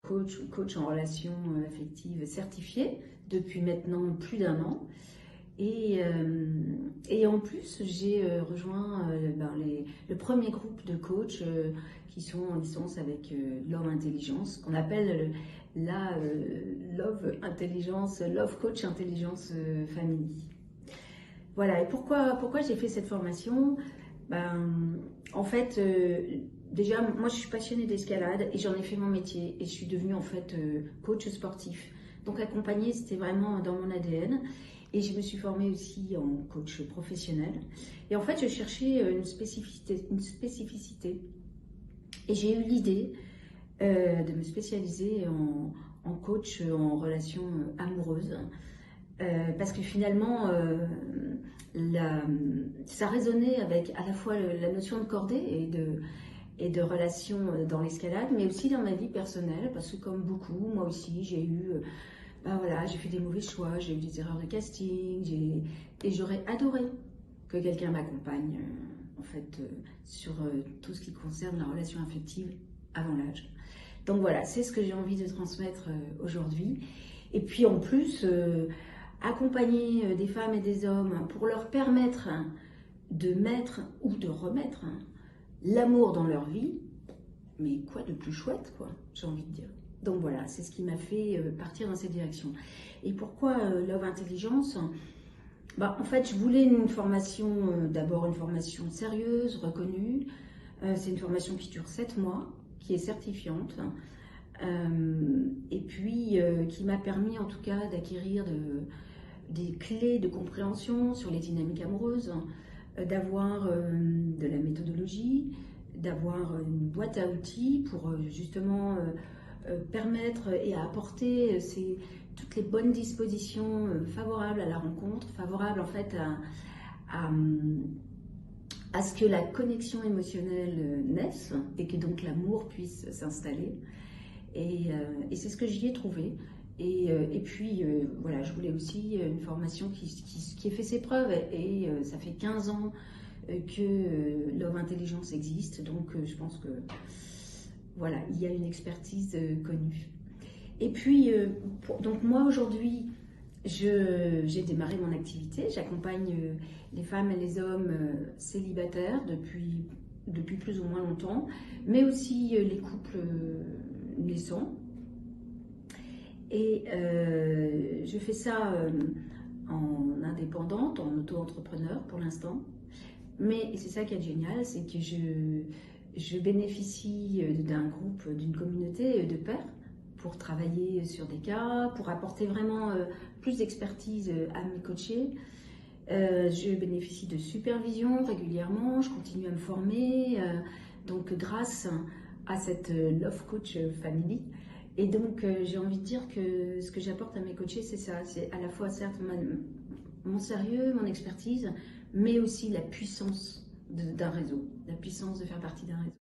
coach ou coach en relation affective certifié depuis maintenant plus d'1 an. Et en plus, j'ai rejoint le premier groupe de coachs qui sont en licence avec Love Intelligence, qu'on appelle Love Intelligence, Love Coach Intelligence Family. Voilà, et pourquoi j'ai fait cette formation? En fait, déjà, moi je suis passionnée d'escalade et j'en ai fait mon métier et je suis devenue en fait coach sportif. Donc accompagner, c'était vraiment dans mon ADN. Et je me suis formée aussi en coach professionnel. Et en fait, je cherchais une spécificité. Et j'ai eu l'idée de me spécialiser en coach en relations amoureuses. Parce que finalement, ça résonnait avec à la fois la notion de cordée et de relation dans l'escalade, mais aussi dans ma vie personnelle. Parce que comme beaucoup, moi aussi, j'ai eu... voilà, j'ai fait des mauvais choix, j'ai eu des erreurs de casting, et j'aurais adoré que quelqu'un m'accompagne en fait, sur tout ce qui concerne la relation affective avant l'âge. Donc voilà, c'est ce que j'ai envie de transmettre aujourd'hui. Et puis en plus, accompagner des femmes et des hommes pour leur permettre de mettre ou de remettre l'amour dans leur vie, mais quoi de plus chouette, quoi, j'ai envie de dire. Donc voilà, c'est ce qui m'a fait partir dans cette direction. Et pourquoi Love Intelligence? En fait, je voulais une formation, d'abord une formation sérieuse, reconnue. C'est une formation qui dure 7 mois, qui est certifiante, et puis qui m'a permis en tout cas d'acquérir des clés de compréhension sur les dynamiques amoureuses, d'avoir de la méthodologie, d'avoir une boîte à outils pour justement permettre et apporter toutes les bonnes dispositions favorables à la rencontre, favorables en fait à ce que la connexion émotionnelle naisse et que donc l'amour puisse s'installer. Et c'est ce que j'y ai trouvé. Et puis voilà, je voulais aussi une formation qui ait fait ses preuves, et ça fait 15 ans que Love Intelligence existe, donc je pense que voilà, il y a une expertise connue. Et puis, donc moi aujourd'hui, j'ai démarré mon activité. J'accompagne les femmes et les hommes célibataires depuis plus ou moins longtemps, mais aussi les couples naissants. Et je fais ça en indépendante, en auto-entrepreneur pour l'instant. Mais c'est ça qui est génial, c'est que je bénéficie d'un groupe, d'une communauté de pairs pour travailler sur des cas, pour apporter vraiment plus d'expertise à mes coachés. Je bénéficie de supervision régulièrement, je continue à me former, donc grâce à cette Love Coach Family. Et donc j'ai envie de dire que ce que j'apporte à mes coachés, c'est ça, c'est à la fois certes mon sérieux, mon expertise, mais aussi la puissance d'un réseau, la puissance de faire partie d'un réseau.